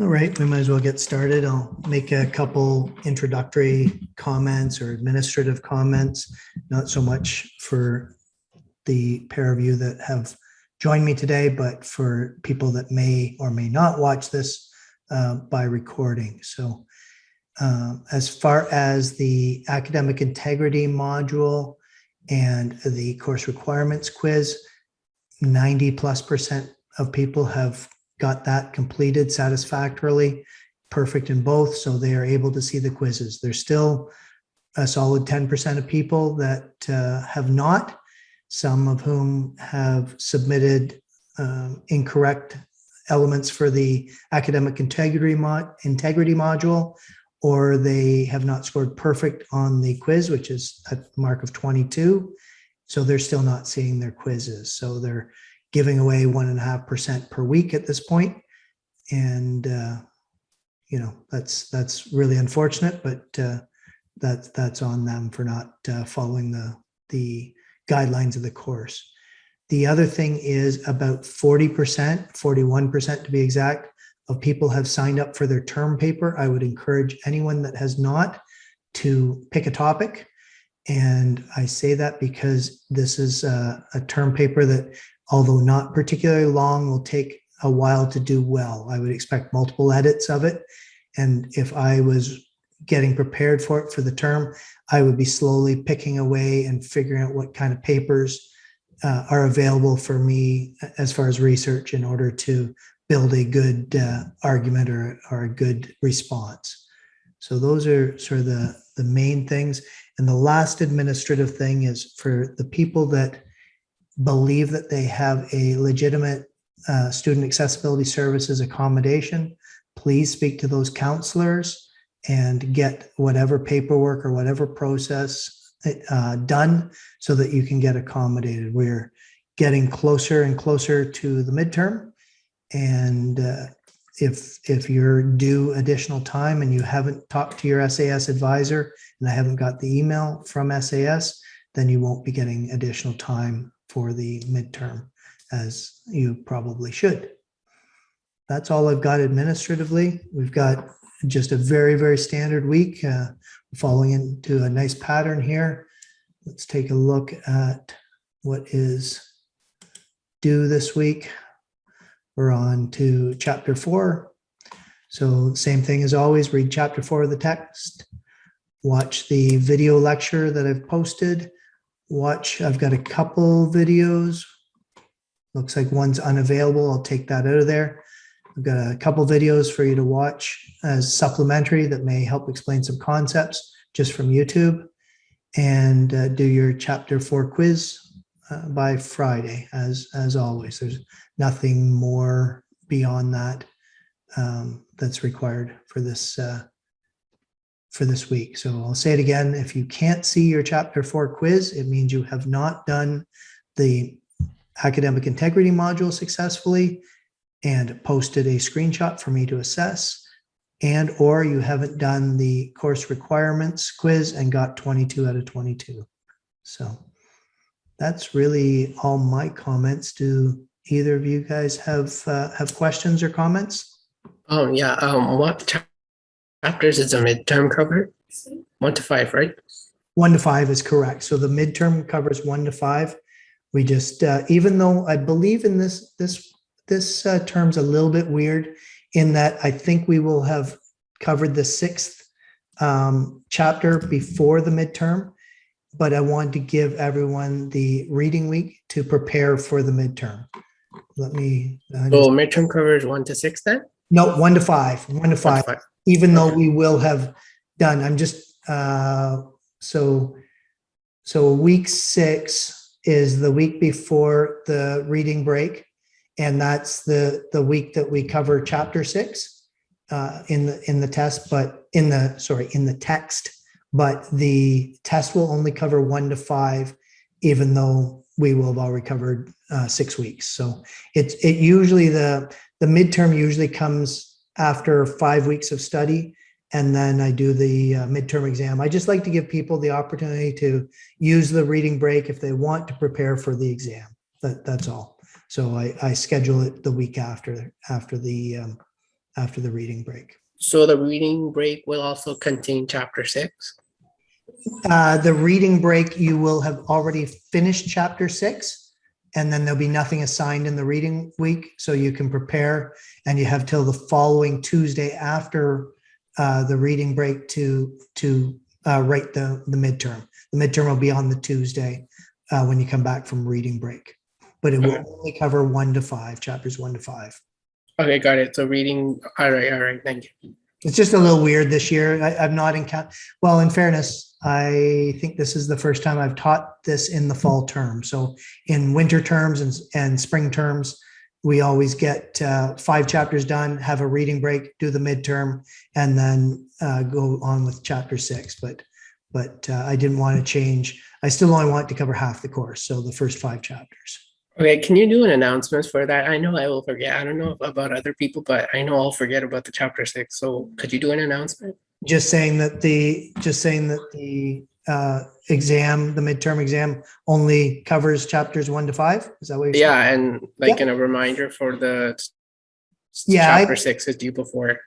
All right, we might as well get started. I'll make a couple introductory comments or administrative comments, not so much for the pair of you that have joined me today, but for people that may or may not watch this by recording. So as far as the academic integrity module and the course requirements quiz, 90+% of people have got that completed satisfactorily, perfect in both, so they are able to see the quizzes. There's still a solid 10% of people that have not, some of whom have submitted incorrect elements for the academic integrity module, or they have not scored perfect on the quiz, which is a mark of 22. So they're still not seeing their quizzes. So they're giving away 1.5% per week at this point. And, that's really unfortunate, but that's on them for not following the guidelines of the course. The other thing is about 40%, 41% to be exact, of people have signed up for their term paper. I would encourage anyone that has not to pick a topic. And I say that because this is a term paper that, although not particularly long, will take a while to do well. I would expect multiple edits of it. And if I was getting prepared for it for the term, I would be slowly picking away and figuring out what kind of papers are available for me as far as research in order to build a good argument or a good response. So those are sort of the main things. And the last administrative thing is for the people that believe that they have a legitimate student accessibility services accommodation, please speak to those counselors and get whatever paperwork or whatever process done so that you can get accommodated. We're getting closer and closer to the midterm. And if you're due additional time and you haven't talked to your SAS advisor, and I haven't got the email from SAS, then you won't be getting additional time for the midterm, as you probably should. That's all I've got administratively. We've got just a very, very standard week, falling into a nice pattern here. Let's take a look at what is due this week. We're on to chapter 4. So same thing as always, read chapter 4 of the text, watch the video lecture that I've posted. I've got a couple videos. Looks like one's unavailable. I'll take that out of there. I've got a couple videos for you to watch as supplementary that may help explain some concepts just from YouTube. And do your chapter 4 quiz by Friday, as always. There's nothing more beyond that that's required for this week. So I'll say it again. If you can't see your chapter 4 quiz, it means you have not done the academic integrity module successfully and posted a screenshot for me to assess, and or you haven't done the course requirements quiz and got 22 out of 22. So that's really all my comments. Do either of you guys have questions or comments? What chapters is the midterm cover? 1 to 5, right? 1 to 5 is correct. So the midterm covers 1 to 5. We just, even though I believe in this term's a little bit weird in that I think we will have covered the 6th chapter before the midterm, but I wanted to give everyone the reading week to prepare for the midterm. Let me. So midterm covers 1 to 6 then? No, 1 to 5. 1 to 5. Even though we will have done, I'm just so week 6 is the week before the reading break, and that's the week that we cover chapter 6 in the test, but in the text. But the test will only cover 1 to 5, even though we will have already covered 6 weeks. So it usually the midterm usually comes after 5 weeks of study, and then I do the midterm exam. I just like to give people the opportunity to use the reading break if they want to prepare for the exam. That's all. So I schedule it the week after the after the reading break. So the reading break will also contain chapter 6. The reading break, you will have already finished chapter 6, and then there'll be nothing assigned in the reading week, so you can prepare, and you have till the following Tuesday after the reading break to write the midterm. The midterm will be on the Tuesday when you come back from reading break, but it will Okay. only cover 1 to 5, chapters 1 to 5. Okay, got it. So reading. All right. Thank you. It's just a little weird this year. I've not encountered, well, in fairness, I think this is the first time I've taught this in the fall term. So in winter terms and spring terms, we always get 5 chapters done, have a reading break, do the midterm, and then go on with chapter 6. But I didn't want to change. I still only want to cover half the course, so the first 5 chapters. Okay, can you do an announcement for that? I know I will forget. I don't know about other people, but I know I'll forget about the chapter 6. So could you do an announcement? Just saying that the exam, the midterm exam, only covers chapters 1 to 5. Is that what you're saying? Yeah, and like Yeah. in a reminder for the Yeah, chapter 6 is due before.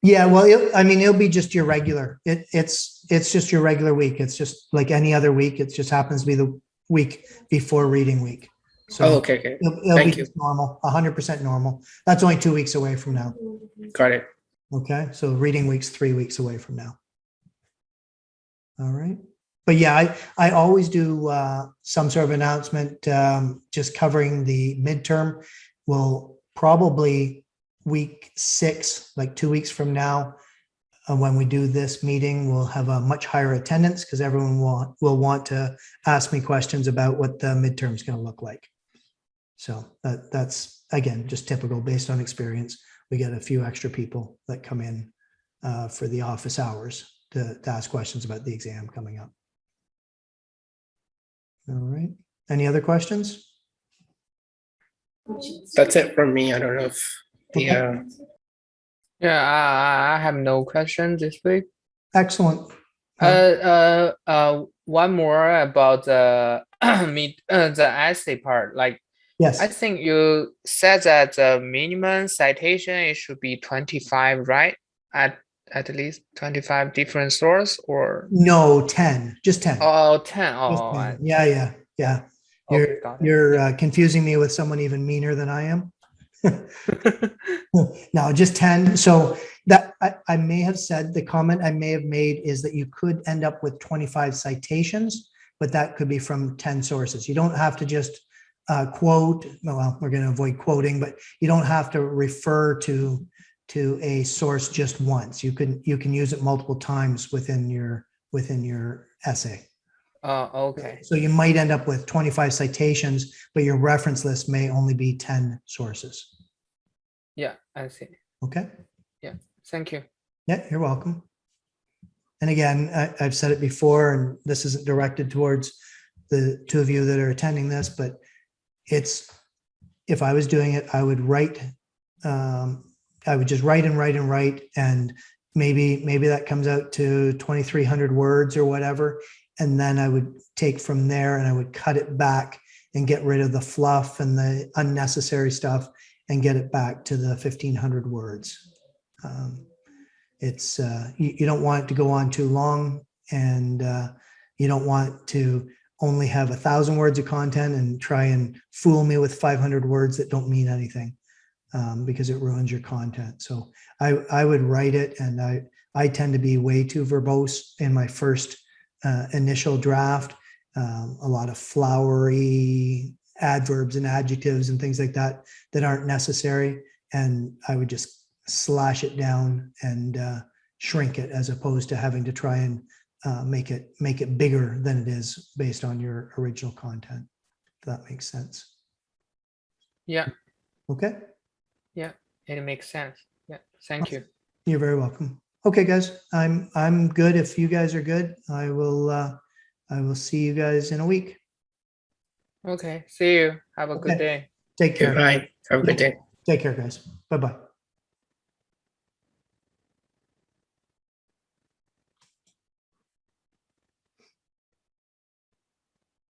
Yeah, well, it'll be just your regular. It's just your regular week. It's just like any other week. It just happens to be the week before reading week. So Oh, okay. it'll Thank be you. just normal, 100% normal. That's only 2 weeks away from now. Got it. Okay, so reading week's 3 weeks away from now. All right. But yeah, I always do some sort of announcement just covering the midterm. We'll probably week 6, like 2 weeks from now, when we do this meeting, we'll have a much higher attendance because everyone will want to ask me questions about what the midterm is going to look like. So that's, again, just typical based on experience. We get a few extra people that come in for the office hours to ask questions about the exam coming up. All right. Any other questions? That's it from me. I don't know if the Okay. Yeah, I have no question this week. Excellent. One more about the the essay part. Like, Yes. I think you said that the minimum citation it should be 25, right? At least 25 different source or No, 10, just 10. 10. Just Oh, 10. Yeah. okay, got it. You're confusing me with someone even meaner than I am. No, just 10. So that I may have said, the comment I may have made is that you could end up with 25 citations, but that could be from 10 sources. You don't have to just quote, well, we're going to avoid quoting, but you don't have to refer to a source just once. You can use it multiple times within your essay. Okay. So you might end up with 25 citations, but your reference list may only be 10 sources. Yeah, I see. Okay. Yeah, thank you. Yeah, you're welcome. And again, I've said it before, and this isn't directed towards the 2 of you that are attending this, but if I was doing it, I would write, I would just write and write and write. And maybe that comes out to 2,300 words or whatever. And then I would take from there and I would cut it back and get rid of the fluff and the unnecessary stuff and get it back to the 1,500 words. It's you don't want it to go on too long, and you don't want to only have 1,000 words of content and try and fool me with 500 words that don't mean anything, because it ruins your content. So I would write it, and I tend to be way too verbose in my first initial draft. A lot of flowery adverbs and adjectives and things like that aren't necessary, and I would just slash it down and shrink it, as opposed to having to try and make it bigger than it is based on your original content. If that makes sense. Yeah. Okay. Yeah, it makes sense. Yeah, thank you. You're very welcome. Okay, guys, I'm good. If you guys are good, I will see you guys in a week. Okay, see you. Have a good Okay. day. Take care. Goodbye. Have a good day. Take care, guys. Bye-bye.